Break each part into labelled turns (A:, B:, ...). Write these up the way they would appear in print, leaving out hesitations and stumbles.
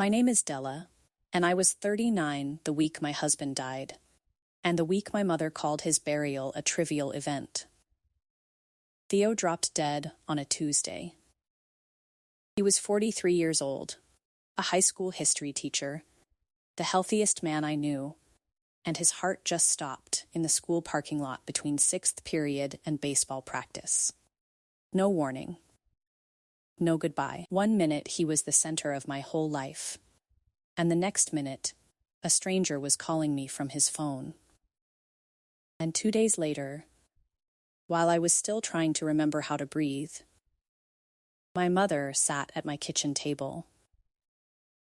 A: My name is Della, and I was 39 the week my husband died, and the week my mother called his burial a trivial event. Theo dropped dead on a Tuesday. He was 43 years old, a high school history teacher, the healthiest man I knew, and his heart just stopped in the school parking lot between sixth period and baseball practice. No warning. No goodbye. 1 minute he was the center of my whole life, and the next minute, a stranger was calling me from his phone. And 2 days later, while I was still trying to remember how to breathe, my mother sat at my kitchen table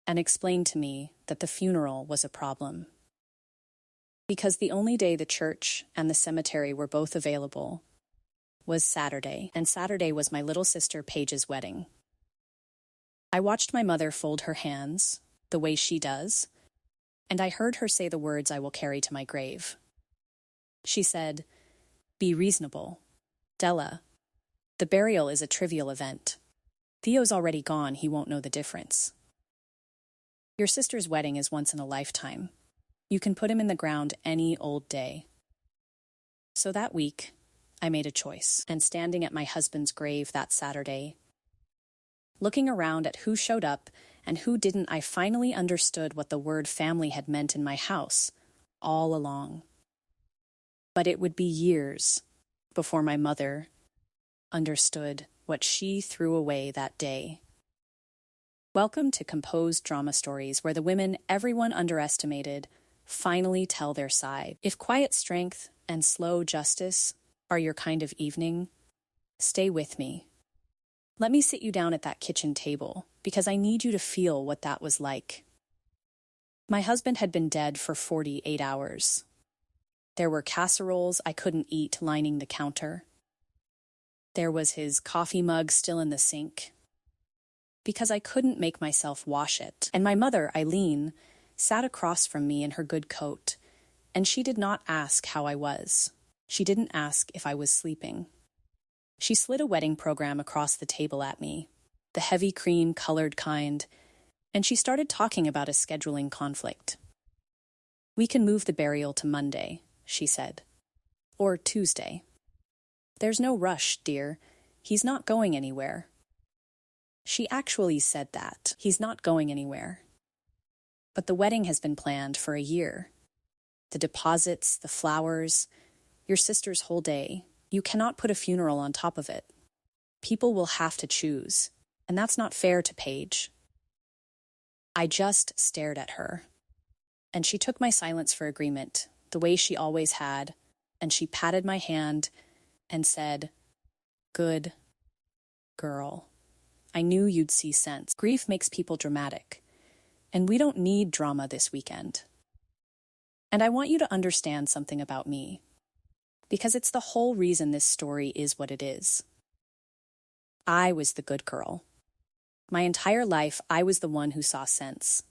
A: and explained to me that the funeral was a problem. Because the only day the church and the cemetery were both available was Saturday, and Saturday was my little sister Paige's wedding. I watched my mother fold her hands, the way she does, and I heard her say the words I will carry to my grave. She said, "Be reasonable. Della, the burial is a trivial event. Theo's already gone, he won't know the difference. Your sister's wedding is once in a lifetime. You can put him in the ground any old day." So that week, I made a choice, and standing at my husband's grave that Saturday, looking around at who showed up and who didn't, I finally understood what the word family had meant in my house all along. But it would be years before my mother understood what she threw away that day. Welcome to Composed Drama Stories, where the women everyone underestimated finally tell their side. If quiet strength and slow justice are your kind of evening, stay with me. Let me sit you down at that kitchen table, because I need you to feel what that was like. My husband had been dead for 48 hours. There were casseroles I couldn't eat lining the counter. There was his coffee mug still in the sink, because I couldn't make myself wash it. And my mother, Eileen, sat across from me in her good coat, and she did not ask how I was. She didn't ask if I was sleeping. She slid a wedding program across the table at me, the heavy cream colored kind, and she started talking about a scheduling conflict. "We can move the burial to Monday," she said, "or Tuesday. There's no rush, dear. He's not going anywhere." She actually said that. He's not going anywhere. But the wedding has been planned for a year. The deposits, the flowers, your sister's whole day. You cannot put a funeral on top of it. People will have to choose, and that's not fair to Paige. I just stared at her, and she took my silence for agreement, the way she always had, and she patted my hand and said, "Good girl. I knew you'd see sense. Grief makes people dramatic, and we don't need drama this weekend. And I want you to understand something about me, because it's the whole reason this story is what it is. I was the good girl. My entire life, I was the one who saw sense,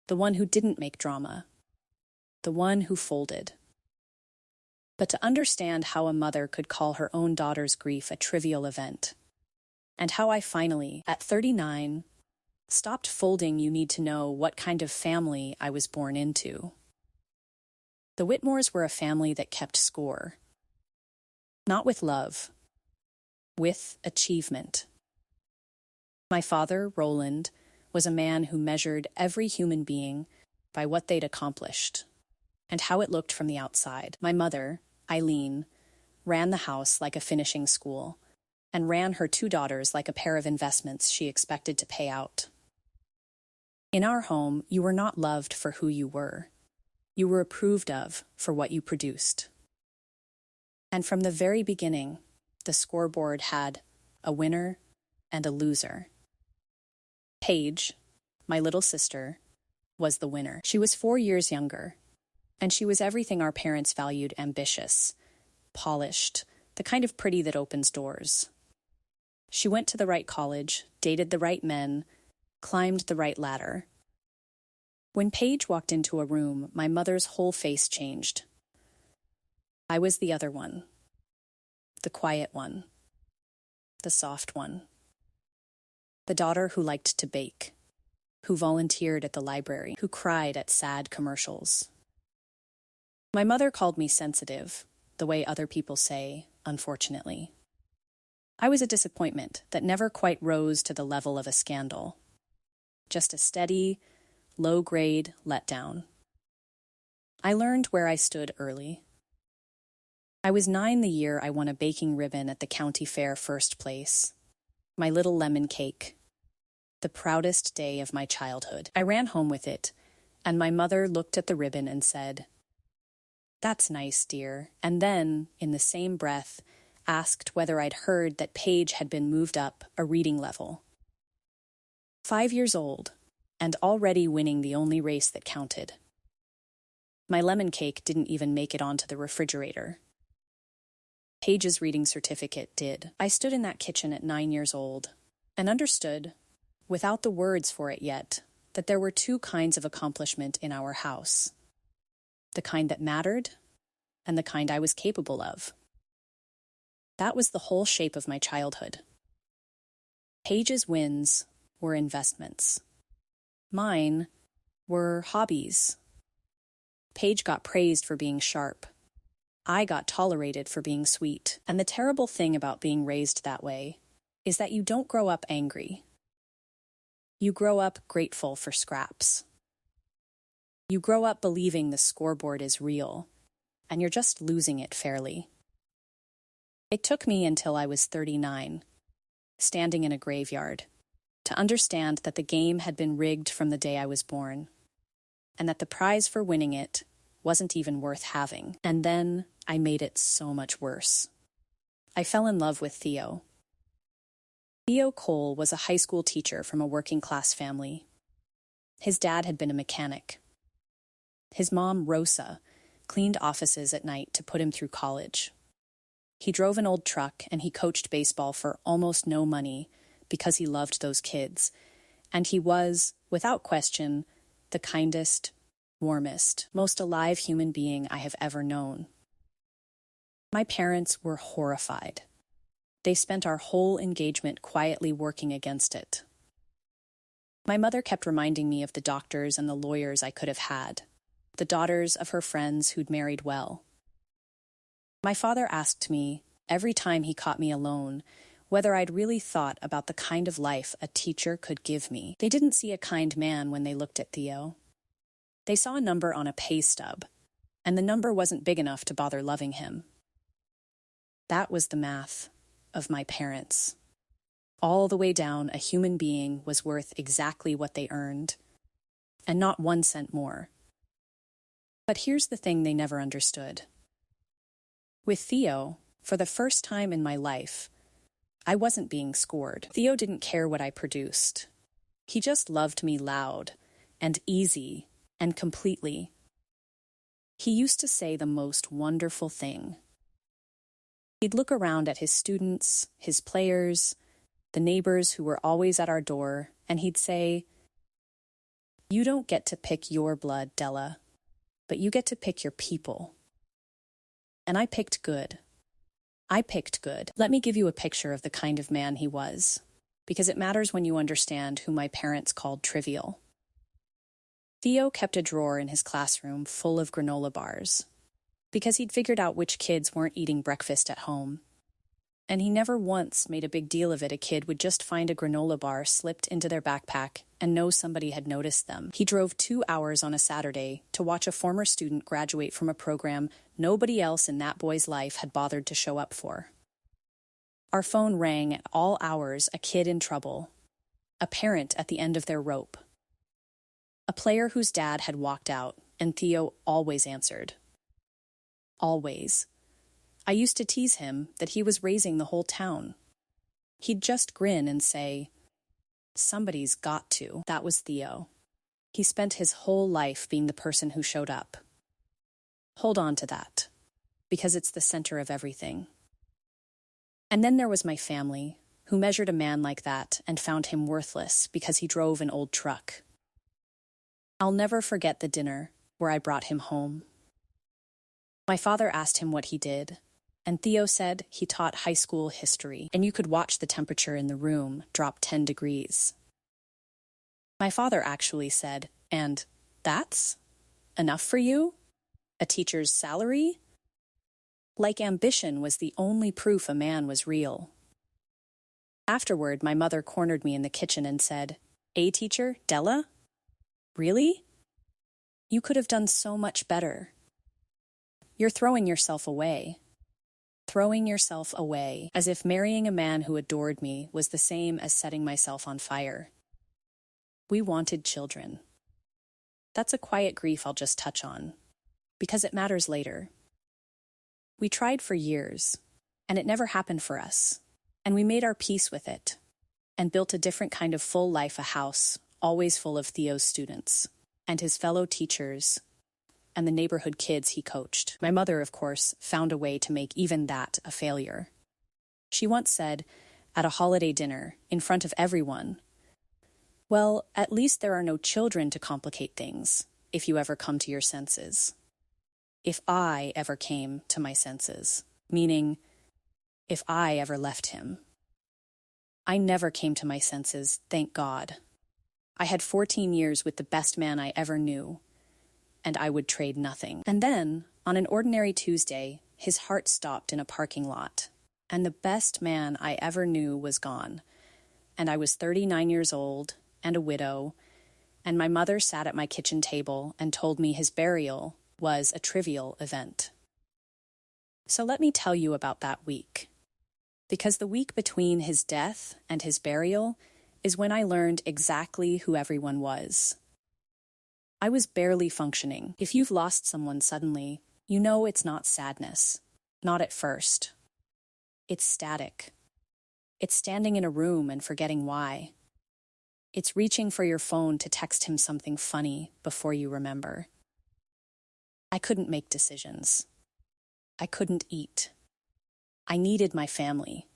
A: the one who didn't make drama, the one who folded. But to understand how a mother could call her own daughter's grief a trivial event, and how I finally, at 39, stopped folding, you need to know what kind of family I was born into. The Whitmores were a family that kept score. Not with love, with achievement. My father, Roland, was a man who measured every human being by what they'd accomplished and how it looked from the outside. My mother, Eileen, ran the house like a finishing school and ran her 2 daughters like a pair of investments she expected to pay out. In our home, you were not loved for who you were. You were approved of for what you produced. And from the very beginning, the scoreboard had a winner and a loser. Paige, my little sister, was the winner. She was 4 years younger, and she was everything our parents valued: ambitious, polished, the kind of pretty that opens doors. She went to the right college, dated the right men, climbed the right ladder. When Paige walked into a room, my mother's whole face changed. I was the other one, the quiet one, the soft one, the daughter who liked to bake, who volunteered at the library, who cried at sad commercials. My mother called me sensitive, the way other people say, unfortunately. I was a disappointment that never quite rose to the level of a scandal. Just a steady, low-grade letdown. I learned where I stood early. I was 9 the year I won a baking ribbon at the county fair first place. My little lemon cake. The proudest day of my childhood. I ran home with it, and my mother looked at the ribbon and said, "That's nice, dear," and then, in the same breath, asked whether I'd heard that Paige had been moved up a reading level. 5 years old, and already winning the only race that counted. My lemon cake didn't even make it onto the refrigerator. Paige's reading certificate did. I stood in that kitchen at 9 years old and understood, without the words for it yet, that there were 2 kinds of accomplishment in our house. The kind that mattered, and the kind I was capable of. That was the whole shape of my childhood. Paige's wins were investments. Mine were hobbies. Paige got praised for being sharp. I got tolerated for being sweet. And the terrible thing about being raised that way is that you don't grow up angry. You grow up grateful for scraps. You grow up believing the scoreboard is real, and you're just losing it fairly. It took me until I was 39, standing in a graveyard, to understand that the game had been rigged from the day I was born, and that the prize for winning it wasn't even worth having. And then I made it so much worse. I fell in love with Theo. Theo Cole was a high school teacher from a working-class family. His dad had been a mechanic. His mom, Rosa, cleaned offices at night to put him through college. He drove an old truck and he coached baseball for almost no money because he loved those kids. And he was, without question, the kindest, warmest, most alive human being I have ever known. My parents were horrified. They spent our whole engagement quietly working against it. My mother kept reminding me of the doctors and the lawyers I could have had, the daughters of her friends who'd married well. My father asked me, every time he caught me alone, whether I'd really thought about the kind of life a teacher could give me. They didn't see a kind man when they looked at Theo. They saw a number on a pay stub, and the number wasn't big enough to bother loving him. That was the math of my parents. All the way down, a human being was worth exactly what they earned, and not 1 cent more. But here's the thing they never understood. With Theo, for the first time in my life, I wasn't being scored. Theo didn't care what I produced. He just loved me loud and easy and completely. He used to say the most wonderful thing. He'd look around at his students, his players, the neighbors who were always at our door, and he'd say, "You don't get to pick your blood, Della, but you get to pick your people." And I picked good. I picked good. Let me give you a picture of the kind of man he was, because it matters when you understand who my parents called trivial. Theo kept a drawer in his classroom full of granola bars, because he'd figured out which kids weren't eating breakfast at home. And he never once made a big deal of it. A kid would just find a granola bar slipped into their backpack and know somebody had noticed them. He drove 2 hours on a Saturday to watch a former student graduate from a program nobody else in that boy's life had bothered to show up for. Our phone rang at all hours, a kid in trouble, a parent at the end of their rope, a player whose dad had walked out, and Theo always answered. Always. I used to tease him that he was raising the whole town. He'd just grin and say, "Somebody's got to." That was Theo. He spent his whole life being the person who showed up. Hold on to that, because it's the center of everything. And then there was my family, who measured a man like that and found him worthless because he drove an old truck. I'll never forget the dinner where I brought him home. My father asked him what he did, and Theo said he taught high school history, and you could watch the temperature in the room drop 10 degrees. My father actually said, "And that's enough for you? A teacher's salary?" Like ambition was the only proof a man was real. Afterward, my mother cornered me in the kitchen and said, "A teacher, Della? Really? You could have done so much better. You're throwing yourself away." Throwing yourself away, as if marrying a man who adored me was the same as setting myself on fire. We wanted children. That's a quiet grief I'll just touch on, because it matters later. We tried for years, and it never happened for us, and we made our peace with it, and built a different kind of full life, a house, always full of Theo's students, and his fellow teachers, and the neighborhood kids he coached. My mother, of course, found a way to make even that a failure. She once said, at a holiday dinner, in front of everyone, "Well, at least there are no children to complicate things, if you ever come to your senses." If I ever came to my senses, meaning if I ever left him. I never came to my senses, thank God. I had 14 years with the best man I ever knew, and I would trade nothing. And then, on an ordinary Tuesday, his heart stopped in a parking lot, and the best man I ever knew was gone, and I was 39 years old and a widow, and my mother sat at my kitchen table and told me his burial was a trivial event. So let me tell you about that week, because the week between his death and his burial is when I learned exactly who everyone was. I was barely functioning. If you've lost someone suddenly, you know it's not sadness. Not at first. It's static. It's standing in a room and forgetting why. It's reaching for your phone to text him something funny before you remember. I couldn't make decisions. I couldn't eat. I needed my family.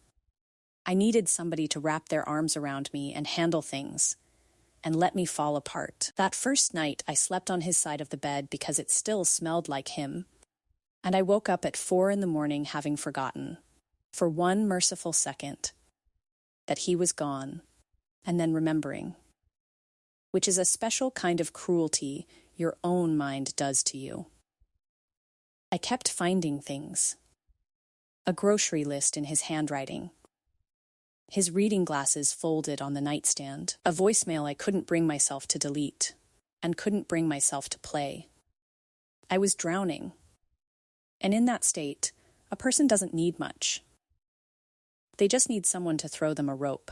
A: I needed somebody to wrap their arms around me and handle things, and let me fall apart. That first night, I slept on his side of the bed because it still smelled like him, and I woke up at 4 a.m. having forgotten, for one merciful second, that he was gone, and then remembering, which is a special kind of cruelty your own mind does to you. I kept finding things. A grocery list in his handwriting. His reading glasses folded on the nightstand. A voicemail I couldn't bring myself to delete, and couldn't bring myself to play. I was drowning. And in that state, a person doesn't need much. They just need someone to throw them a rope.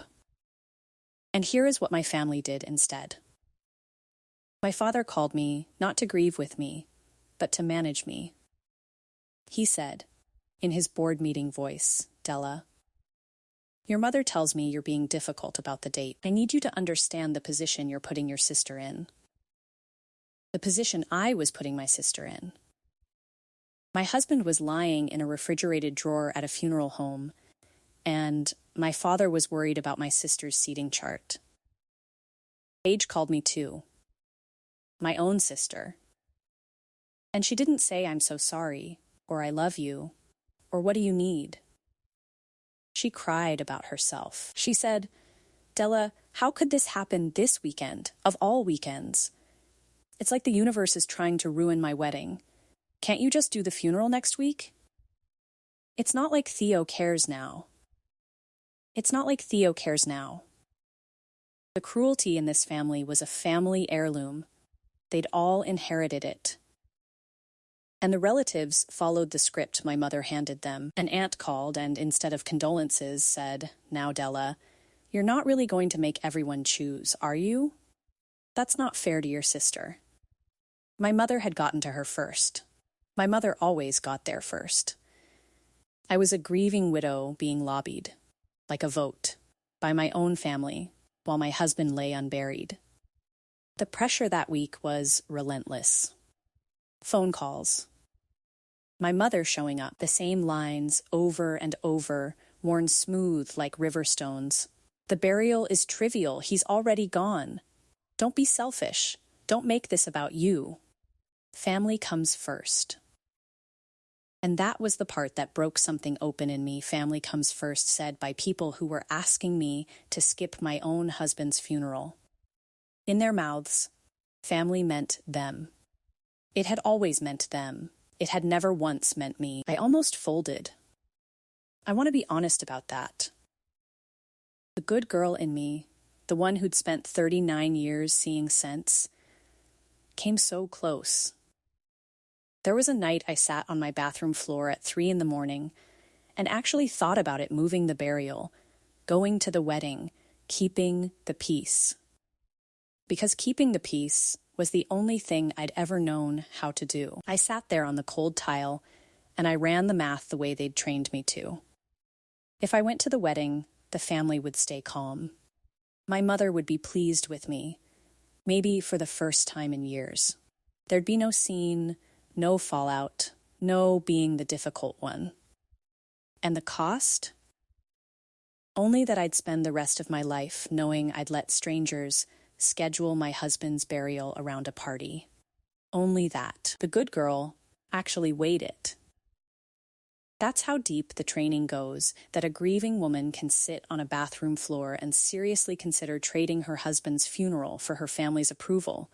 A: And here is what my family did instead. My father called me not to grieve with me, but to manage me. He said, in his board meeting voice, "Della, your mother tells me you're being difficult about the date. I need you to understand the position you're putting your sister in. The position I was putting my sister in. My husband was lying in a refrigerated drawer at a funeral home, and my father was worried about my sister's seating chart. Paige called me too. My own sister. And she didn't say I'm so sorry, or I love you, or what do you need? She cried about herself. She said, "Della, how could this happen this weekend, of all weekends? It's like the universe is trying to ruin my wedding. Can't you just do the funeral next week? It's not like Theo cares now. It's not like Theo cares now." The cruelty in this family was a family heirloom. They'd all inherited it. And the relatives followed the script my mother handed them. An aunt called and, instead of condolences, said, "Now, Della, you're not really going to make everyone choose, are you? That's not fair to your sister." My mother had gotten to her first. My mother always got there first. I was a grieving widow being lobbied, like a vote, by my own family, while my husband lay unburied. The pressure that week was relentless. Phone calls. My mother showing up, the same lines over and over, worn smooth like river stones. "The burial is trivial. He's already gone. Don't be selfish. Don't make this about you. Family comes first." And that was the part that broke something open in me. Family comes first, said by people who were asking me to skip my own husband's funeral. In their mouths, family meant them. It had always meant them. It had never once meant me. I almost folded. I want to be honest about that. The good girl in me, the one who'd spent 39 years seeing sense, came so close. There was a night I sat on my bathroom floor at 3 a.m. and actually thought about it, moving the burial, going to the wedding, keeping the peace. Because keeping the peace was the only thing I'd ever known how to do. I sat there on the cold tile, and I ran the math the way they'd trained me to. If I went to the wedding, the family would stay calm. My mother would be pleased with me, maybe for the first time in years. There'd be no scene, no fallout, no being the difficult one. And the cost? Only that I'd spend the rest of my life knowing I'd let strangers schedule my husband's burial around a party. Only that. The good girl actually weighed it. That's how deep the training goes, that a grieving woman can sit on a bathroom floor and seriously consider trading her husband's funeral for her family's approval,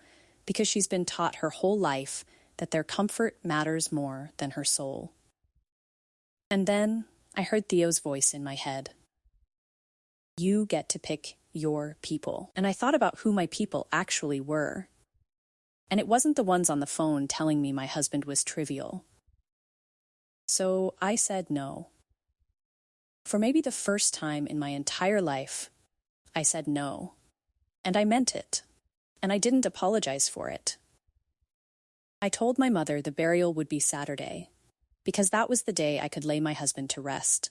A: because she's been taught her whole life that their comfort matters more than her soul. And then I heard Theo's voice in my head. You get to pick your people. And I thought about who my people actually were. And it wasn't the ones on the phone telling me my husband was trivial. So I said no. For maybe the first time in my entire life, I said no. And I meant it. And I didn't apologize for it. I told my mother the burial would be Saturday, because that was the day I could lay my husband to rest,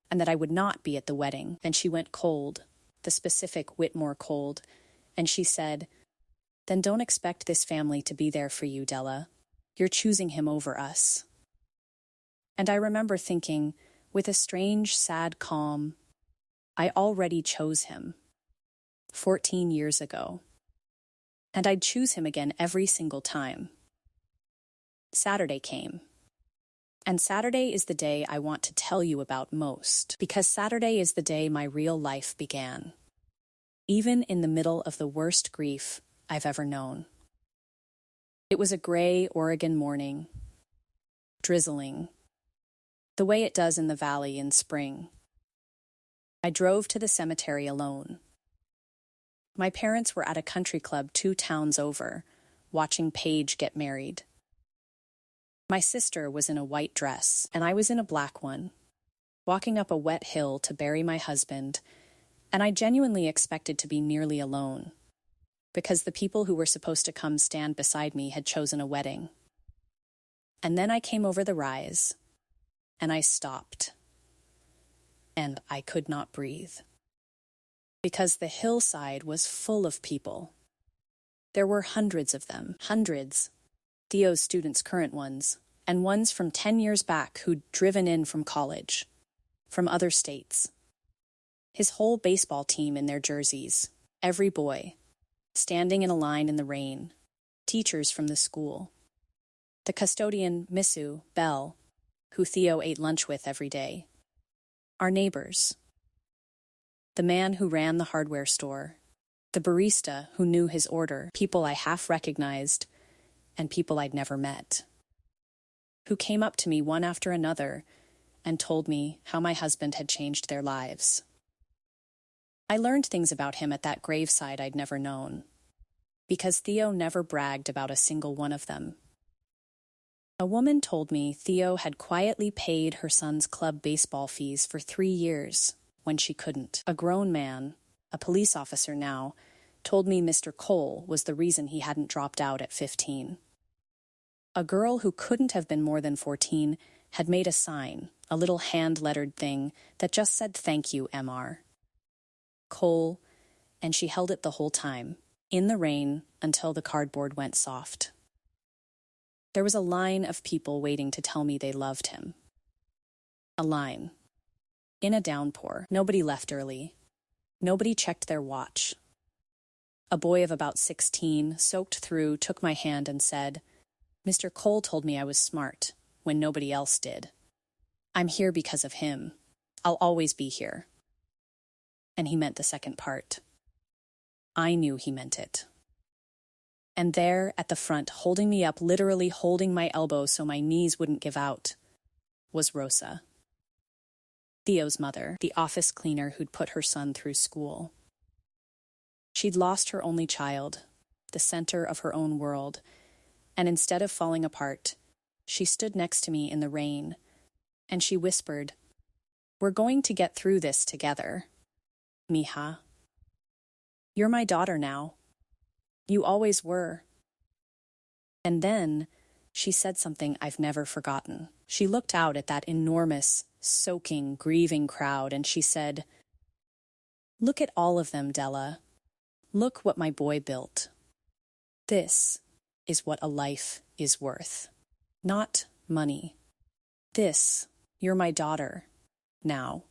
A: and that I would not be at the wedding. And she went cold, the specific Whitmore cold, and she said, "Then don't expect this family to be there for you, Della. You're choosing him over us." And I remember thinking, with a strange, sad calm, I already chose him 14 years ago. And I'd choose him again every single time. Saturday came. And Saturday is the day I want to tell you about most, because Saturday is the day my real life began, even in the middle of the worst grief I've ever known. It was a gray Oregon morning, drizzling, the way it does in the valley in spring. I drove to the cemetery alone. My parents were at a country club 2 towns over, watching Paige get married. My sister was in a white dress, and I was in a black one, walking up a wet hill to bury my husband, and I genuinely expected to be nearly alone, because the people who were supposed to come stand beside me had chosen a wedding. And then I came over the rise, and I stopped, and I could not breathe, because the hillside was full of people. There were hundreds of them, hundreds. Theo's students, current ones, and ones from 10 years back who'd driven in from college, from other states. His whole baseball team in their jerseys, every boy, standing in a line in the rain, teachers from the school. The custodian, Missu, Belle, who Theo ate lunch with every day. Our neighbors. The man who ran the hardware store. The barista who knew his order. People I half recognized, and people I'd never met, who came up to me one after another and told me how my husband had changed their lives. I learned things about him at that graveside I'd never known, because Theo never bragged about a single one of them. A woman told me Theo had quietly paid her son's club baseball fees for 3 years when she couldn't. A grown man, a police officer now, told me Mr. Cole was the reason he hadn't dropped out at 15. A girl who couldn't have been more than 14 had made a sign, a little hand-lettered thing that just said, "Thank you, MR." Cole, and she held it the whole time, in the rain until the cardboard went soft. There was a line of people waiting to tell me they loved him. A line. In a downpour. Nobody left early. Nobody checked their watch. A boy of about 16, soaked through, took my hand and said, "Mr. Cole told me I was smart, when nobody else did. I'm here because of him. I'll always be here." And he meant the second part. I knew he meant it. And there at the front, holding me up, literally holding my elbow so my knees wouldn't give out, was Rosa, Theo's mother, the office cleaner who'd put her son through school. She'd lost her only child, the center of her own world, and instead of falling apart, she stood next to me in the rain, and she whispered, "We're going to get through this together, mija. You're my daughter now. You always were." And then she said something I've never forgotten. She looked out at that enormous, soaking, grieving crowd, and she said, "Look at all of them, Della. Look what my boy built. This is what a life is worth. Not money. This, you're my daughter, now.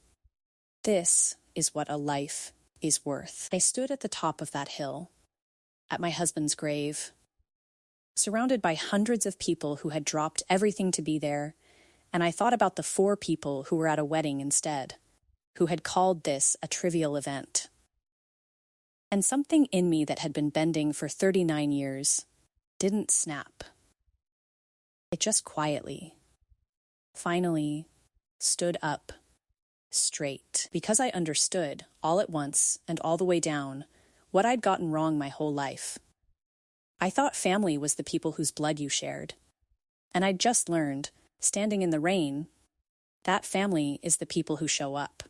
A: This is what a life is worth." I stood at the top of that hill, at my husband's grave, surrounded by hundreds of people who had dropped everything to be there, and I thought about the 4 people who were at a wedding instead, who had called this a trivial event. And something in me that had been bending for 39 years didn't snap. It just quietly, finally, stood up, straight, because I understood, all at once and all the way down, what I'd gotten wrong my whole life. I thought family was the people whose blood you shared. And I'd just learned, standing in the rain, that family is the people who show up.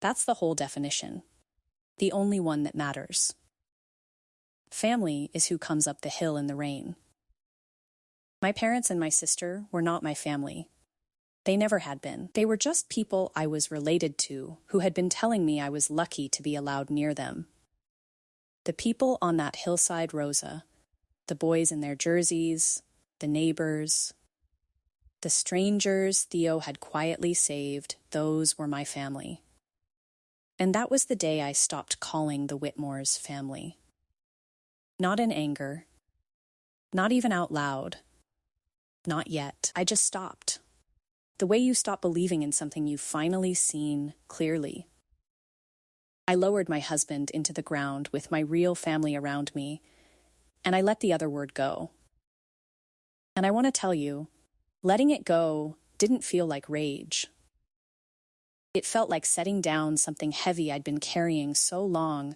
A: That's the whole definition. The only one that matters. Family is who comes up the hill in the rain. My parents and my sister were not my family. They never had been. They were just people I was related to who had been telling me I was lucky to be allowed near them. The people on that hillside, Rosa, the boys in their jerseys, the neighbors, the strangers Theo had quietly saved, those were my family. And that was the day I stopped calling the Whitmores family. Not in anger, not even out loud, not yet. I just stopped. The way you stop believing in something you've finally seen clearly. I lowered my husband into the ground with my real family around me, and I let the other word go. And I want to tell you, letting it go didn't feel like rage. It felt like setting down something heavy I'd been carrying so long,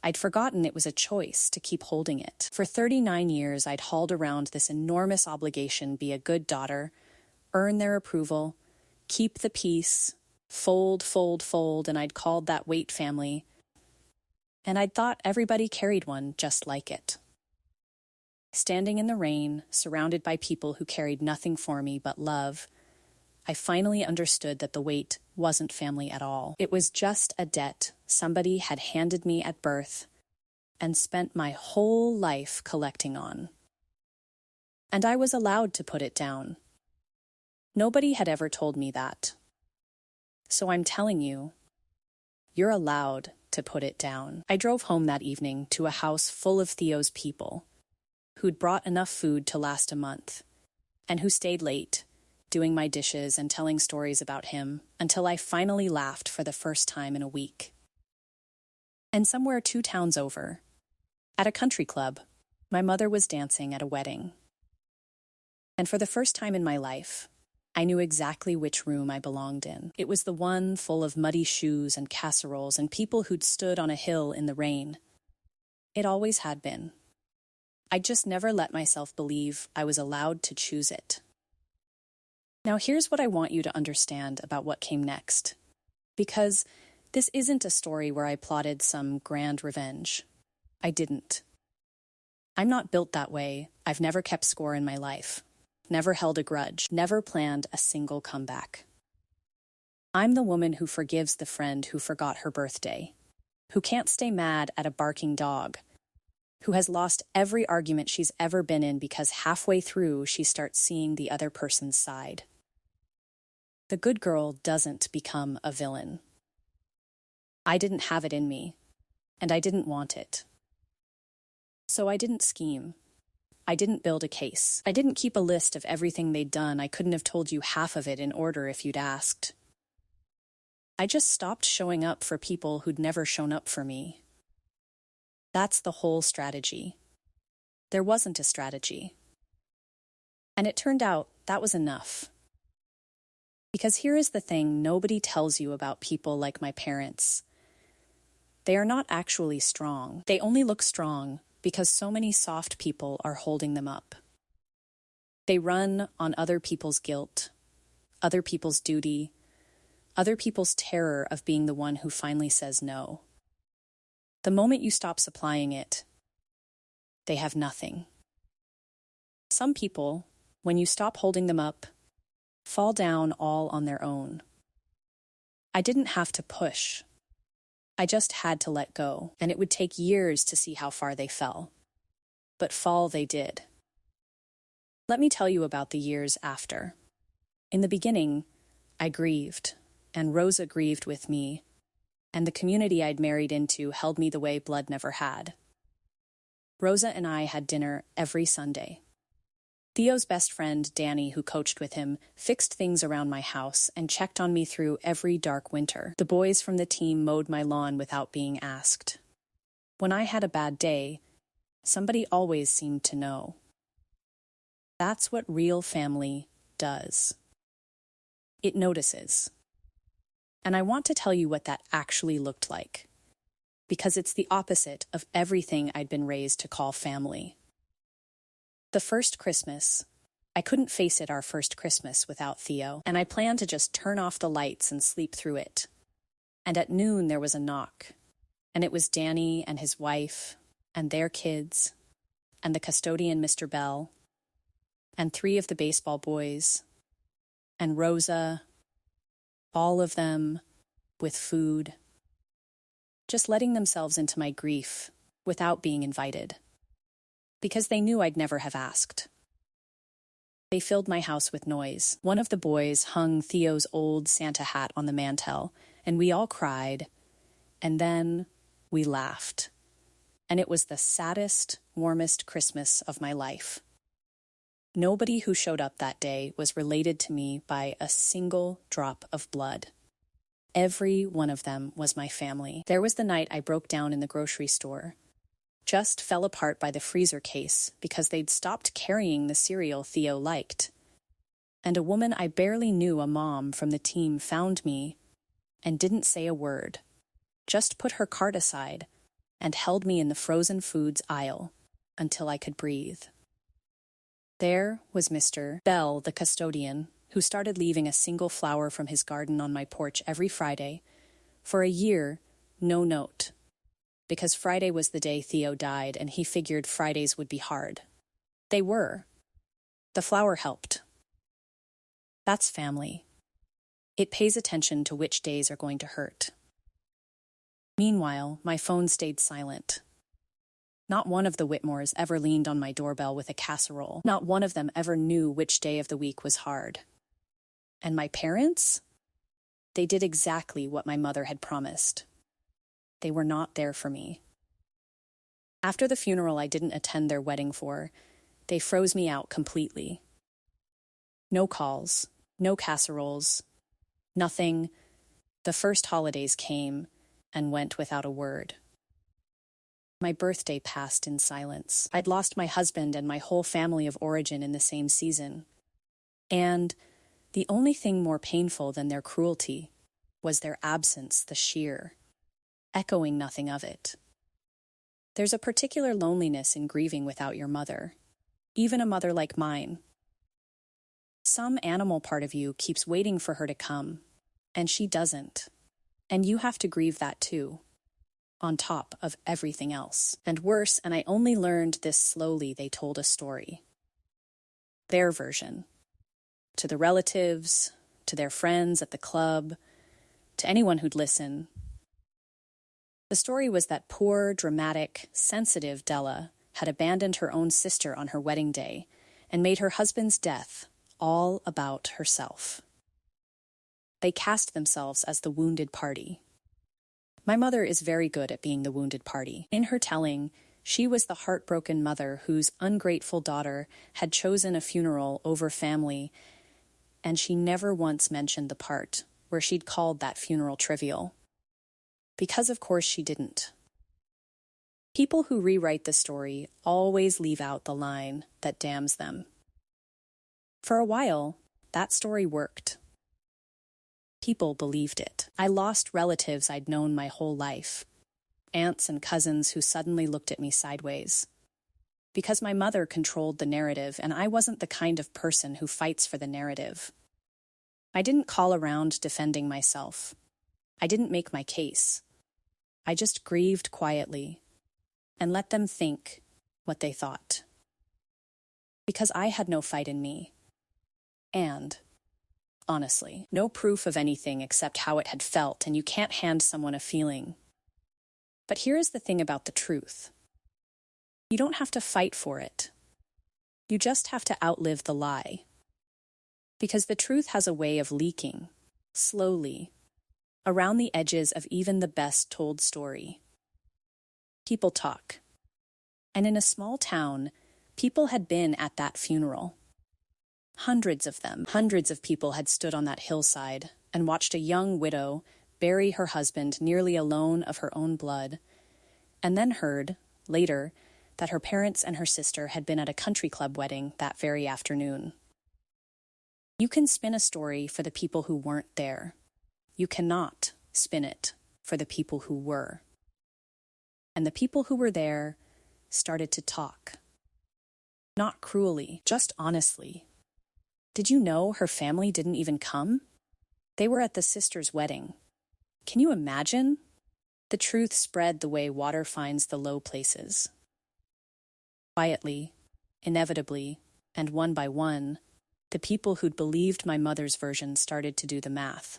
A: I'd forgotten it was a choice to keep holding it. For 39 years, I'd hauled around this enormous obligation, be a good daughter, earn their approval, keep the peace, fold, and I'd called that weight family. And I'd thought everybody carried one just like it. Standing in the rain, surrounded by people who carried nothing for me but love, I finally understood that the weight wasn't family at all. It was just a debt somebody had handed me at birth and spent my whole life collecting on. And I was allowed to put it down. Nobody had ever told me that. So I'm telling you, you're allowed to put it down. I drove home that evening to a house full of Theo's people, who'd brought enough food to last a month, and who stayed late, doing my dishes and telling stories about him, until I finally laughed for the first time in a week. And somewhere 2 towns over, at a country club, my mother was dancing at a wedding. And for the first time in my life, I knew exactly which room I belonged in. It was the one full of muddy shoes and casseroles and people who'd stood on a hill in the rain. It always had been. I just never let myself believe I was allowed to choose it. Now here's what I want you to understand about what came next. Because this isn't a story where I plotted some grand revenge. I didn't. I'm not built that way. I've never kept score in my life. Never held a grudge. Never planned a single comeback. I'm the woman who forgives the friend who forgot her birthday. Who can't stay mad at a barking dog. Who has lost every argument she's ever been in because halfway through she starts seeing the other person's side. The good girl doesn't become a villain. I didn't have it in me, and I didn't want it. So I didn't scheme. I didn't build a case. I didn't keep a list of everything they'd done. I couldn't have told you half of it in order if you'd asked. I just stopped showing up for people who'd never shown up for me. That's the whole strategy. There wasn't a strategy. And it turned out that was enough. Because here is the thing nobody tells you about people like my parents. They are not actually strong. They only look strong because so many soft people are holding them up. They run on other people's guilt, other people's duty, other people's terror of being the one who finally says no. The moment you stop supplying it, they have nothing. Some people, when you stop holding them up, fall down all on their own. I didn't have to push. I just had to let go, and it would take years to see how far they fell. But fall they did. Let me tell you about the years after. In the beginning, I grieved, and Rosa grieved with me, and the community I'd married into held me the way blood never had. Rosa and I had dinner every Sunday. Theo's best friend, Danny, who coached with him, fixed things around my house and checked on me through every dark winter. The boys from the team mowed my lawn without being asked. When I had a bad day, somebody always seemed to know. That's what real family does. It notices. And I want to tell you what that actually looked like, because it's the opposite of everything I'd been raised to call family. The first Christmas, I couldn't face it our first Christmas without Theo, and I planned to just turn off the lights and sleep through it. And at noon there was a knock, and it was Danny and his wife, and their kids, and the custodian, Mr. Bell, and 3 of the baseball boys, and Rosa, all of them with food, just letting themselves into my grief without being invited, because they knew I'd never have asked. They filled my house with noise. One of the boys hung Theo's old Santa hat on the mantel, and we all cried, and then we laughed. And it was the saddest, warmest Christmas of my life. Nobody who showed up that day was related to me by a single drop of blood. Every one of them was my family. There was the night I broke down in the grocery store, just fell apart by the freezer case because they'd stopped carrying the cereal Theo liked. And a woman I barely knew, a mom from the team, found me and didn't say a word, just put her cart aside and held me in the frozen foods aisle until I could breathe. There was Mr. Bell, the custodian, who started leaving a single flower from his garden on my porch every Friday. For a year, no note, because Friday was the day Theo died, and he figured Fridays would be hard. They were. The flower helped. That's family. It pays attention to which days are going to hurt. Meanwhile, my phone stayed silent. Not one of the Whitmores ever leaned on my doorbell with a casserole. Not one of them ever knew which day of the week was hard. And my parents? They did exactly what my mother had promised. They were not there for me. After the funeral I didn't attend their wedding for, they froze me out completely. No calls, no casseroles, nothing. The first holidays came and went without a word. My birthday passed in silence. I'd lost my husband and my whole family of origin in the same season. And the only thing more painful than their cruelty was their absence, the sheer, echoing nothing of it. There's a particular loneliness in grieving without your mother, even a mother like mine. Some animal part of you keeps waiting for her to come, and she doesn't. And you have to grieve that too, on top of everything else. And worse, and I only learned this slowly, they told a story. Their version. To the relatives, to their friends at the club, to anyone who'd listen. The story was that poor, dramatic, sensitive Della had abandoned her own sister on her wedding day and made her husband's death all about herself. They cast themselves as the wounded party. My mother is very good at being the wounded party. In her telling, she was the heartbroken mother whose ungrateful daughter had chosen a funeral over family, and she never once mentioned the part where she'd called that funeral trivial. Because of course she didn't. People who rewrite the story always leave out the line that damns them. For a while, that story worked. People believed it. I lost relatives I'd known my whole life, aunts and cousins who suddenly looked at me sideways. Because my mother controlled the narrative, and I wasn't the kind of person who fights for the narrative. I didn't call around defending myself. I didn't make my case. I just grieved quietly and let them think what they thought. Because I had no fight in me. And, honestly, no proof of anything except how it had felt, and you can't hand someone a feeling. But here is the thing about the truth. You don't have to fight for it. You just have to outlive the lie. Because the truth has a way of leaking, slowly, around the edges of even the best told story. People talk. And in a small town, people had been at that funeral. Hundreds of them, hundreds of people had stood on that hillside and watched a young widow bury her husband nearly alone of her own blood, and then heard, later, that her parents and her sister had been at a country club wedding that very afternoon. You can spin a story for the people who weren't there. You cannot spin it for the people who were. And the people who were there started to talk. Not cruelly, just honestly. Did you know her family didn't even come? They were at the sister's wedding. Can you imagine? The truth spread the way water finds the low places. Quietly, inevitably, and one by one, the people who'd believed my mother's version started to do the math.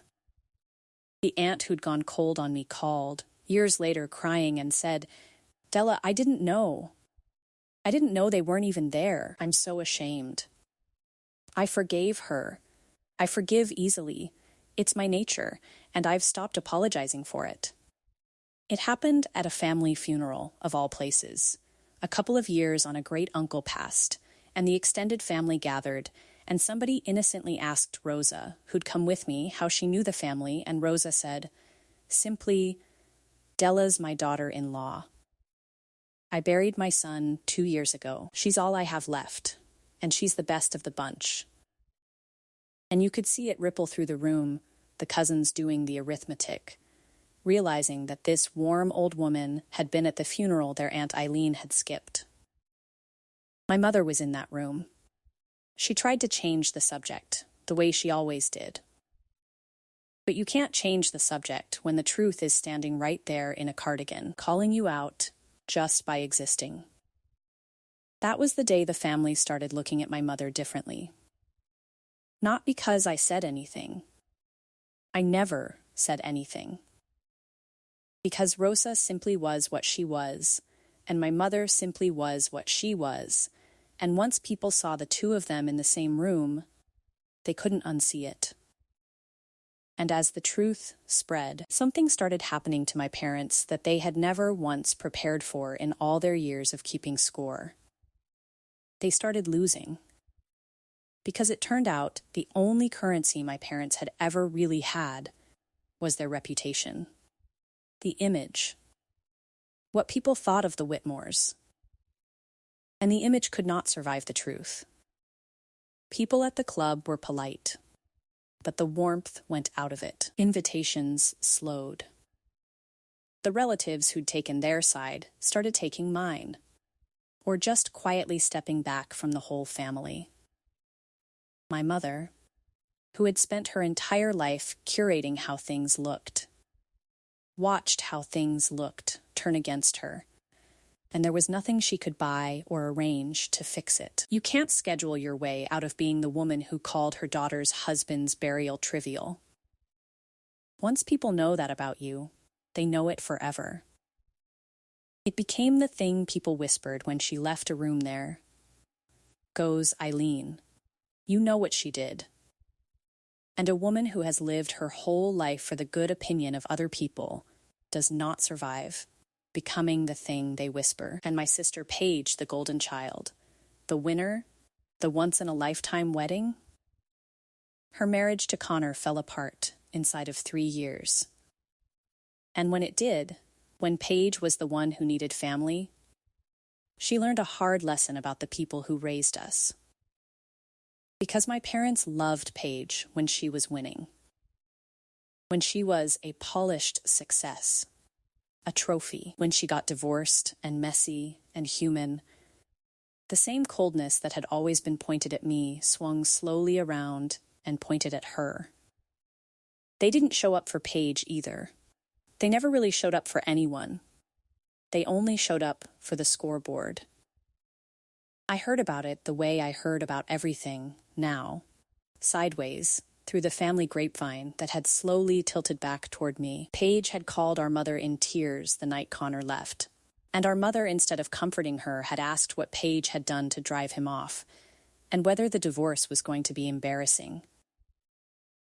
A: The aunt who'd gone cold on me called, years later crying, and said, "Della, I didn't know. I didn't know they weren't even there. I'm so ashamed. I forgave her. I forgive easily. It's my nature, and I've stopped apologizing for it." It happened at a family funeral, of all places. A couple of years on a great uncle passed, and the extended family gathered, and somebody innocently asked Rosa, who'd come with me, how she knew the family, and Rosa said, simply, "Della's my daughter-in-law. I buried my son 2 years ago. She's all I have left, and she's the best of the bunch." And you could see it ripple through the room, the cousins doing the arithmetic, realizing that this warm old woman had been at the funeral their Aunt Eileen had skipped. My mother was in that room. She tried to change the subject, the way she always did. But you can't change the subject when the truth is standing right there in a cardigan, calling you out just by existing. That was the day the family started looking at my mother differently. Not because I said anything. I never said anything. Because Rosa simply was what she was, and my mother simply was what she was, and once people saw the two of them in the same room, they couldn't unsee it. And as the truth spread, something started happening to my parents that they had never once prepared for in all their years of keeping score. They started losing. Because it turned out the only currency my parents had ever really had was their reputation. The image. What people thought of the Whitmores. And the image could not survive the truth. People at the club were polite, but the warmth went out of it. Invitations slowed. The relatives who'd taken their side started taking mine, or just quietly stepping back from the whole family. My mother, who had spent her entire life curating how things looked, watched how things looked turn against her, and there was nothing she could buy or arrange to fix it. You can't schedule your way out of being the woman who called her daughter's husband's burial trivial. Once people know that about you, they know it forever. It became the thing people whispered when she left a room there. "Goes Eileen. You know what she did." And a woman who has lived her whole life for the good opinion of other people does not survive, becoming the thing they whisper. And my sister Paige, the golden child, the winner, the once-in-a-lifetime wedding, her marriage to Connor fell apart inside of 3 years. And when it did, When Paige was the one who needed family, she learned a hard lesson about the people who raised us. Because my parents loved Paige when she was winning, when she was a polished success, a trophy, when she got divorced and messy and human. The same coldness that had always been pointed at me swung slowly around and pointed at her. They didn't show up for Paige either. They never really showed up for anyone. They only showed up for the scoreboard. I heard about it the way I heard about everything now, sideways, through the family grapevine that had slowly tilted back toward me. Paige had called our mother in tears the night Connor left, and our mother, instead of comforting her, had asked what Paige had done to drive him off, and whether the divorce was going to be embarrassing.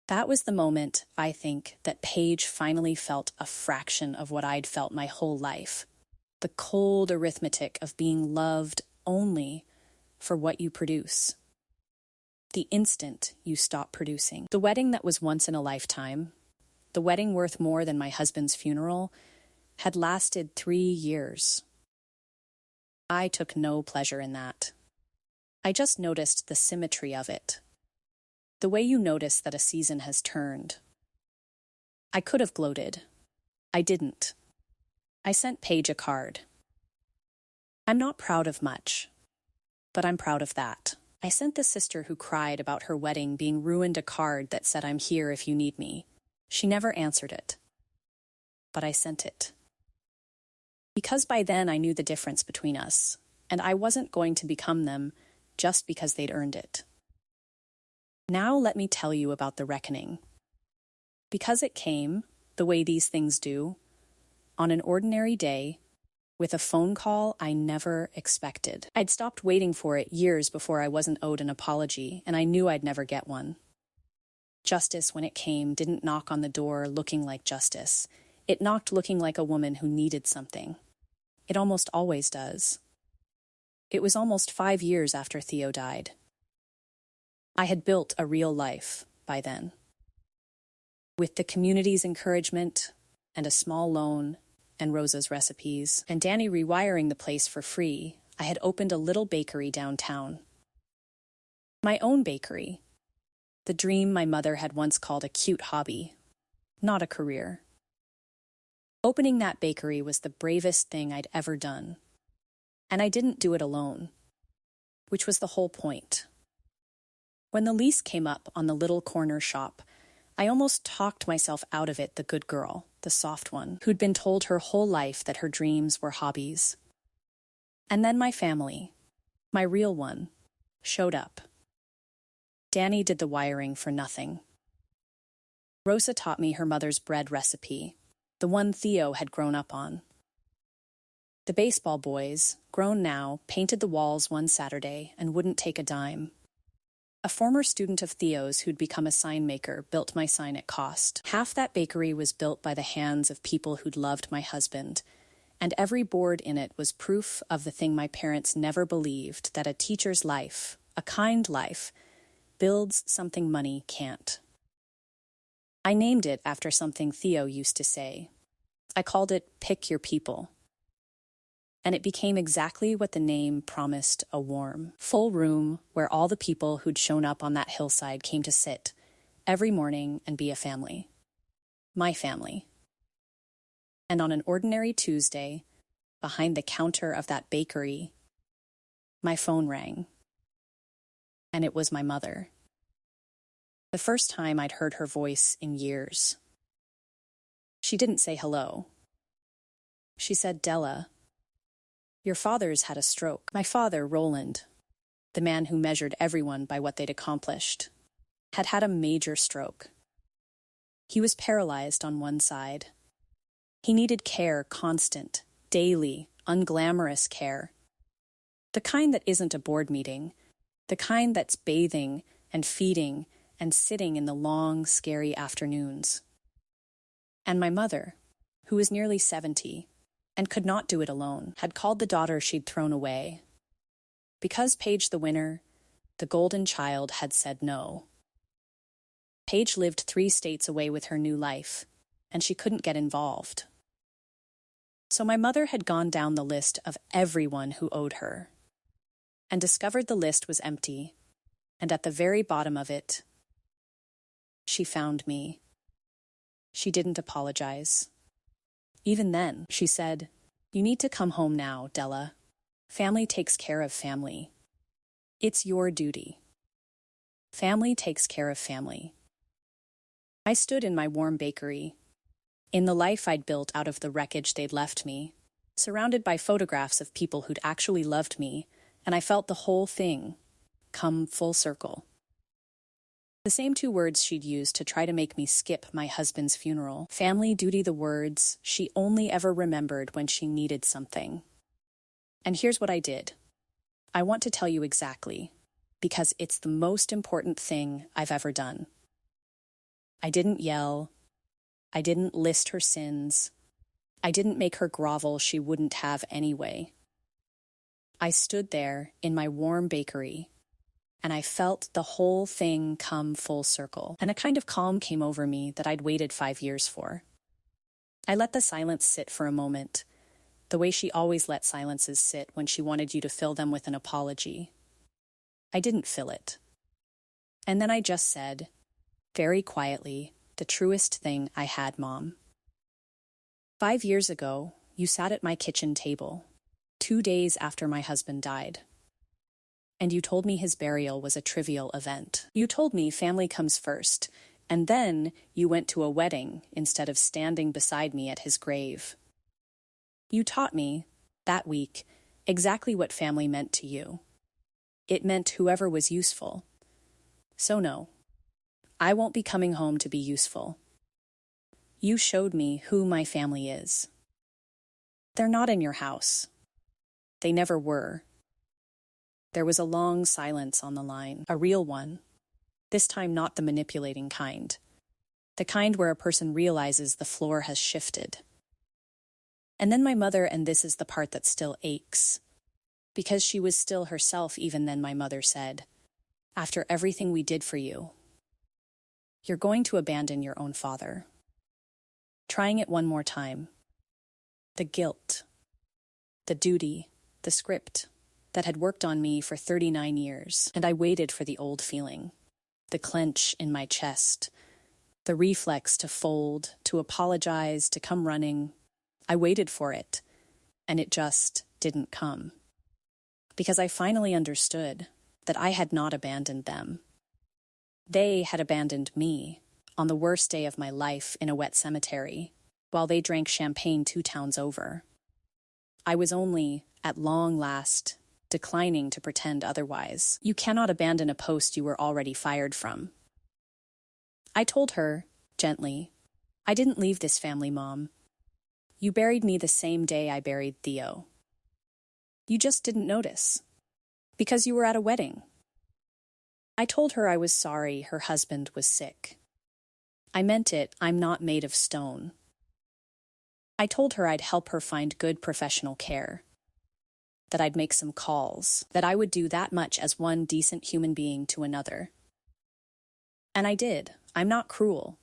A: That was the moment, I think, that Paige finally felt a fraction of what I'd felt my whole life. The cold arithmetic of being loved only for what you produce. The instant you stop producing. The wedding that was once in a lifetime, the wedding worth more than my husband's funeral, had lasted 3 years. I took no pleasure in that. I just noticed the symmetry of it. The way you notice that a season has turned. I could have gloated. I didn't. I sent Paige a card. I'm not proud of much, but I'm proud of that. I sent the sister who cried about her wedding being ruined a card that said, "I'm here if you need me." She never answered it, but I sent it. Because by then I knew the difference between us, and I wasn't going to become them just because they'd earned it. Now let me tell you about the reckoning. Because it came, the way these things do, on an ordinary day, with a phone call I never expected. I'd stopped waiting for it years before I wasn't owed an apology, and I knew I'd never get one. Justice, when it came, didn't knock on the door looking like justice. It knocked looking like a woman who needed something. It almost always does. It was almost 5 years after Theo died. I had built a real life by then. With the community's encouragement and a small loan and Rosa's recipes, and Danny rewiring the place for free, I had opened a little bakery downtown. My own bakery. The dream my mother had once called a cute hobby, not a career. Opening that bakery was the bravest thing I'd ever done. And I didn't do it alone, which was the whole point. When the lease came up on the little corner shop, I almost talked myself out of it, the good girl, the soft one, who'd been told her whole life that her dreams were hobbies. And then my family, my real one, showed up. Danny did the wiring for nothing. Rosa taught me her mother's bread recipe, the one Theo had grown up on. The baseball boys, grown now, painted the walls one Saturday and wouldn't take a dime. A former student of Theo's who'd become a sign maker built my sign at cost. Half that bakery was built by the hands of people who'd loved my husband, and every board in it was proof of the thing my parents never believed, that a teacher's life, a kind life, builds something money can't. I named it after something Theo used to say. I called it Pick Your People. And it became exactly what the name promised, a warm, full room where all the people who'd shown up on that hillside came to sit every morning and be a family. My family. And on an ordinary Tuesday, behind the counter of that bakery, my phone rang. And it was my mother. The first time I'd heard her voice in years. She didn't say hello. She said, "Della, your father's had a stroke." My father, Roland, the man who measured everyone by what they'd accomplished, had had a major stroke. He was paralyzed on one side. He needed care, constant, daily, unglamorous care. The kind that isn't a board meeting, the kind that's bathing and feeding and sitting in the long, scary afternoons. And my mother, who was nearly 70, and could not do it alone, had called the daughter she'd thrown away. Because Paige the winner, the golden child, had said no. Paige lived 3 states away with her new life, and she couldn't get involved. So my mother had gone down the list of everyone who owed her, and discovered the list was empty, and at the very bottom of it, she found me. She didn't apologize. Even then, she said, "You need to come home now, Della. Family takes care of family. It's your duty. Family takes care of family." I stood in my warm bakery, in the life I'd built out of the wreckage they'd left me, surrounded by photographs of people who'd actually loved me, and I felt the whole thing come full circle. The same two words she'd used to try to make me skip my husband's funeral. Family duty, the words she only ever remembered when she needed something. And here's what I did. I want to tell you exactly, because it's the most important thing I've ever done. I didn't yell. I didn't list her sins. I didn't make her grovel she wouldn't have anyway. I stood there in my warm bakery, and I felt the whole thing come full circle, and a kind of calm came over me that I'd waited 5 years for. I let the silence sit for a moment, the way she always let silences sit when she wanted you to fill them with an apology. I didn't fill it. And then I just said, very quietly, the truest thing I had, Mom. 5 years ago, you sat at my kitchen table, 2 days after my husband died. And you told me his burial was a trivial event. You told me family comes first, and then you went to a wedding instead of standing beside me at his grave. You taught me, that week, exactly what family meant to you. It meant whoever was useful. So no, I won't be coming home to be useful. You showed me who my family is. They're not in your house. They never were. There was a long silence on the line, a real one. This time not the manipulating kind. The kind where a person realizes the floor has shifted. And then my mother, and this is the part that still aches. Because she was still herself even then, my mother said, "After everything we did for you, you're going to abandon your own father." Trying it one more time. The guilt, the duty, the script that had worked on me for 39 years, and I waited for the old feeling, the clench in my chest, the reflex to fold, to apologize, to come running. I waited for it, and it just didn't come. Because I finally understood that I had not abandoned them. They had abandoned me on the worst day of my life in a wet cemetery, while they drank champagne 2 towns over. I was only, at long last, declining to pretend otherwise. You cannot abandon a post you were already fired from. I told her, gently, I didn't leave this family, Mom. You buried me the same day I buried Theo. You just didn't notice, because you were at a wedding. I told her I was sorry her husband was sick. I meant it, I'm not made of stone. I told her I'd help her find good professional care, that I'd make some calls, that I would do that much as one decent human being to another. And I did. I'm not cruel.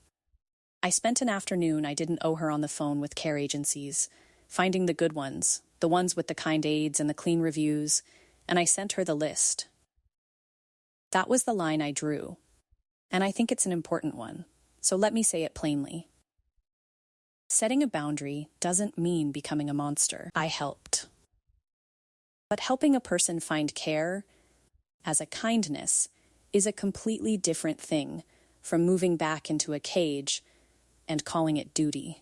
A: I spent an afternoon I didn't owe her on the phone with care agencies, finding the good ones, the ones with the kind aides and the clean reviews, and I sent her the list. That was the line I drew, and I think it's an important one, so let me say it plainly. Setting a boundary doesn't mean becoming a monster. I helped. But helping a person find care, as a kindness, is a completely different thing from moving back into a cage and calling it duty.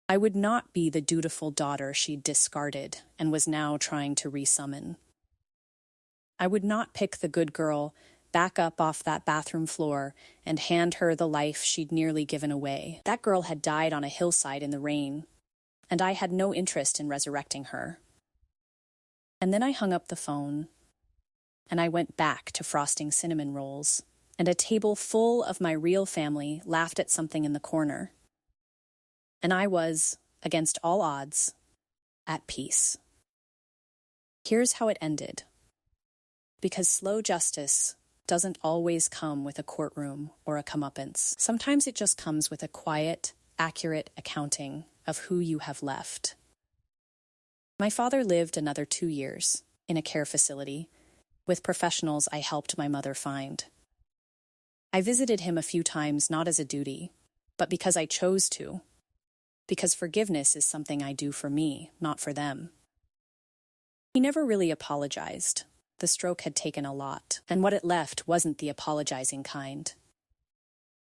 A: I would not be the dutiful daughter she'd discarded and was now trying to resummon. I would not pick the good girl back up off that bathroom floor and hand her the life she'd nearly given away. That girl had died on a hillside in the rain, and I had no interest in resurrecting her. And then I hung up the phone, and I went back to frosting cinnamon rolls, and a table full of my real family laughed at something in the corner. And I was, against all odds, at peace. Here's how it ended. Because slow justice doesn't always come with a courtroom or a comeuppance. Sometimes it just comes with a quiet, accurate accounting of who you have left. My father lived another 2 years in a care facility with professionals I helped my mother find. I visited him a few times not as a duty, but because I chose to, because forgiveness is something I do for me, not for them. He never really apologized. The stroke had taken a lot, and what it left wasn't the apologizing kind.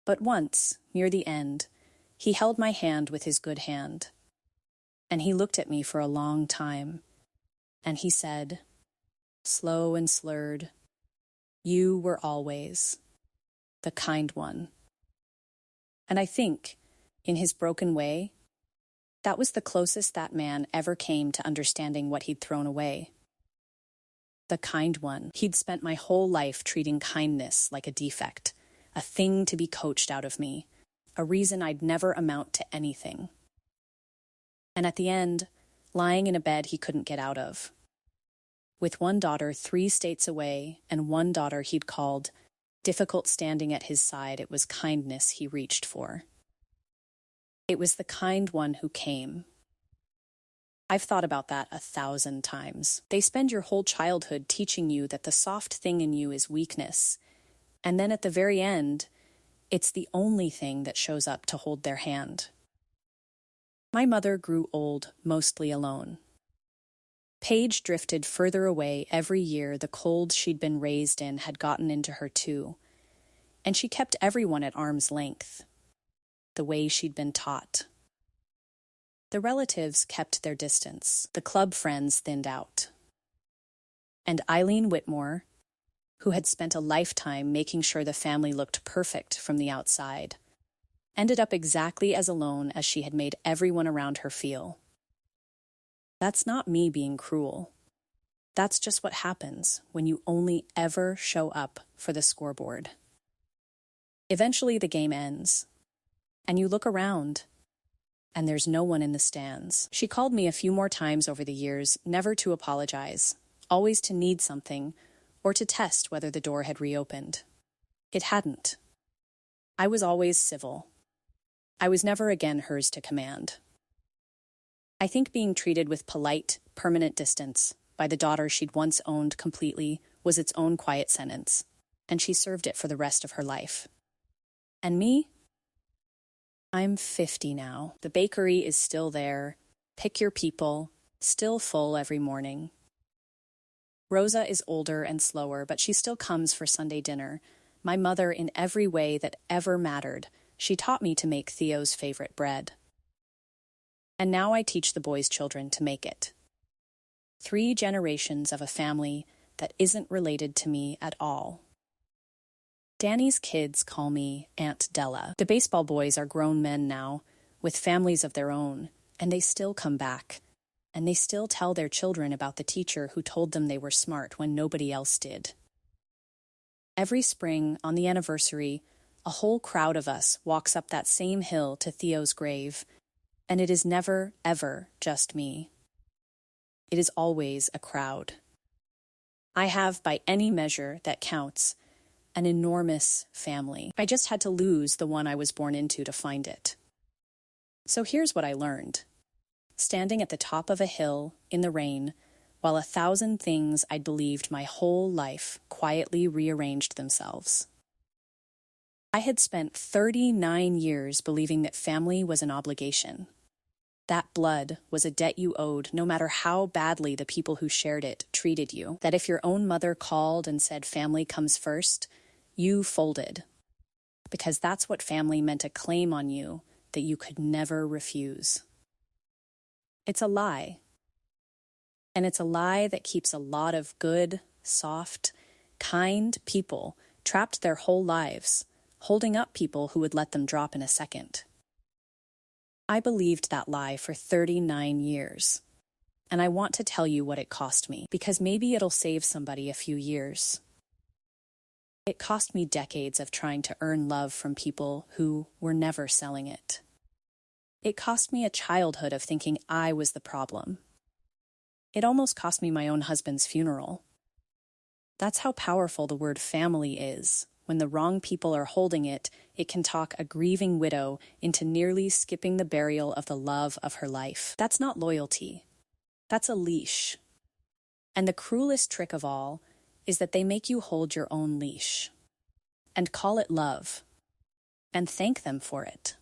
A: But once, near the end, he held my hand with his good hand, and he looked at me for a long time, and he said, slow and slurred, "You were always the kind one." And I think, in his broken way, that was the closest that man ever came to understanding what he'd thrown away. The kind one. He'd spent my whole life treating kindness like a defect, a thing to be coached out of me, a reason I'd never amount to anything. And at the end, lying in a bed he couldn't get out of, with one daughter 3 states away and one daughter he'd called difficult standing at his side, it was kindness he reached for. It was the kind one who came. I've thought about that 1,000 times. They spend your whole childhood teaching you that the soft thing in you is weakness, and then at the very end, it's the only thing that shows up to hold their hand. My mother grew old, mostly alone. Paige drifted further away every year. The cold she'd been raised in had gotten into her too, and she kept everyone at arm's length, the way she'd been taught. The relatives kept their distance. The club friends thinned out. And Eileen Whitmore, who had spent a lifetime making sure the family looked perfect from the outside, ended up exactly as alone as she had made everyone around her feel. That's not me being cruel. That's just what happens when you only ever show up for the scoreboard. Eventually the game ends, and you look around, and there's no one in the stands. She called me a few more times over the years, never to apologize, always to need something, or to test whether the door had reopened. It hadn't. I was always civil. I was never again hers to command. I think being treated with polite, permanent distance by the daughter she'd once owned completely was its own quiet sentence, and she served it for the rest of her life. And me? I'm 50 now. The bakery is still there. Pick your people, still full every morning. Rosa is older and slower, but she still comes for Sunday dinner. My mother, in every way that ever mattered, she taught me to make Theo's favorite bread. And now I teach the boys' children to make it. 3 generations of a family that isn't related to me at all. Danny's kids call me Aunt Della. The baseball boys are grown men now, with families of their own, and they still come back. And they still tell their children about the teacher who told them they were smart when nobody else did. Every spring, on the anniversary, a whole crowd of us walks up that same hill to Theo's grave, and it is never, ever just me. It is always a crowd. I have, by any measure that counts, an enormous family. I just had to lose the one I was born into to find it. So here's what I learned. Standing at the top of a hill in the rain, while 1,000 things I'd believed my whole life quietly rearranged themselves. I had spent 39 years believing that family was an obligation. That blood was a debt you owed no matter how badly the people who shared it treated you. That if your own mother called and said family comes first, you folded. Because that's what family meant, a claim on you that you could never refuse. It's a lie. And it's a lie that keeps a lot of good, soft, kind people trapped their whole lives, holding up people who would let them drop in a second. I believed that lie for 39 years, and I want to tell you what it cost me, because maybe it'll save somebody a few years. It cost me decades of trying to earn love from people who were never selling it. It cost me a childhood of thinking I was the problem. It almost cost me my own husband's funeral. That's how powerful the word family is when the wrong people are holding it, it can talk a grieving widow into nearly skipping the burial of the love of her life. That's not loyalty. That's a leash. And the cruelest trick of all is that they make you hold your own leash and call it love and thank them for it.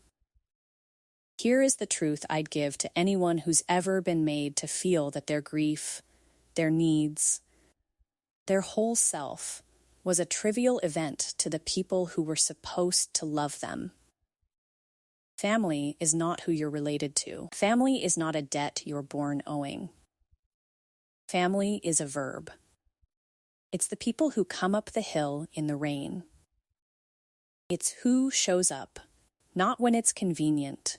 A: Here is the truth I'd give to anyone who's ever been made to feel that their grief, their needs, their whole self was a trivial event to the people who were supposed to love them. Family is not who you're related to. Family is not a debt you're born owing. Family is a verb. It's the people who come up the hill in the rain. It's who shows up, not when it's convenient,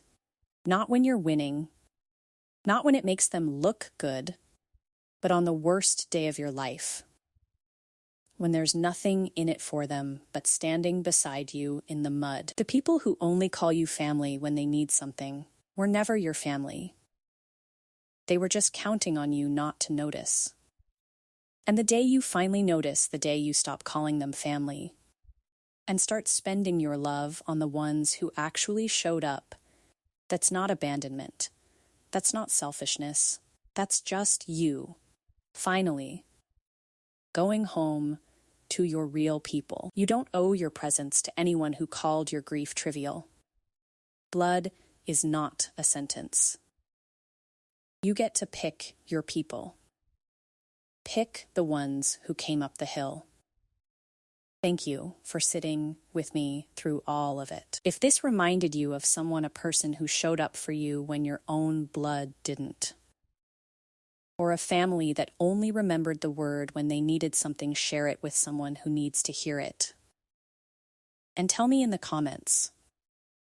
A: not when you're winning, not when it makes them look good, but on the worst day of your life, when there's nothing in it for them but standing beside you in the mud. The people who only call you family when they need something were never your family. They were just counting on you not to notice. And the day you finally notice, the day you stop calling them family and start spending your love on the ones who actually showed up, that's not abandonment. That's not selfishness. That's just you, finally, going home to your real people. You don't owe your presence to anyone who called your grief trivial. Blood is not a sentence. You get to pick your people. Pick the ones who came up the hill. Thank you for sitting with me through all of it. If this reminded you of someone, a person who showed up for you when your own blood didn't, or a family that only remembered the word when they needed something, share it with someone who needs to hear it. And tell me in the comments,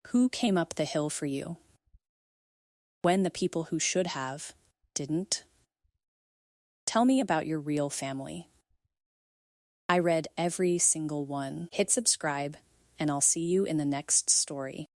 A: who came up the hill for you when the people who should have didn't? Tell me about your real family. I read every single one. Hit subscribe, and I'll see you in the next story.